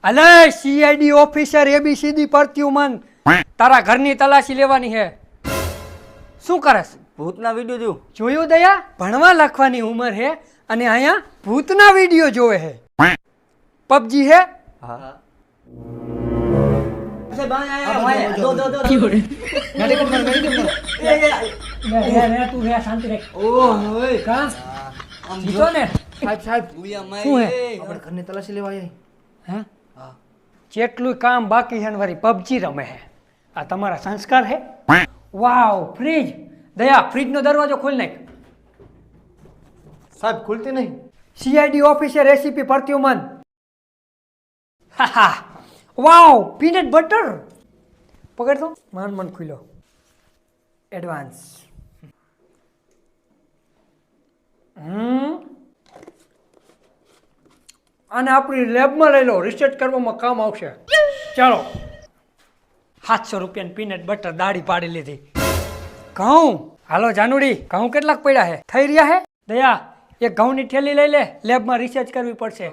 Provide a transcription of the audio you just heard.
અલે CID officer ABCD પ્રત્યુમન તારા ઘરની તલાશી લેવાની હે. શું કરસ? ભૂતના વિડીયો જોયું દયા? ભણવા લખવાની ઉંમર હે અને અહીંયા ભૂતના વિડીયો જોવે હે. પબજી હે? હા જેટલું કામ બાકી છે ને વારી પબજી રમે હે. આ તમારા સંસ્કાર હે? વાવ, ફ્રીજ. દયા, ફ્રીજ નો દરવાજો ખોલ નાખ. સાહેબ ખુલતી નહીં. CID officer recipe Pradyuman. હા વાવ, પીનટ બટર. પકડ તો. મન ખુલ્યો. એડવાન્સ. અને આપણી લેબમાં લઈ લો, રિસર્ચ કરવામાં કામ આવશે. ચાલો. 700 રૂપિયાની પીનટ બટર દાઢી પાડી લીધી. ઘઉં. હાલો જાનુડી, ઘઉં કેટલાક પડ્યા હે? થઈ રહ્યા હે? દયા, એક ઘઉંની થેલી લઈ લે, લેબમાં રિસર્ચ કરવી પડશે.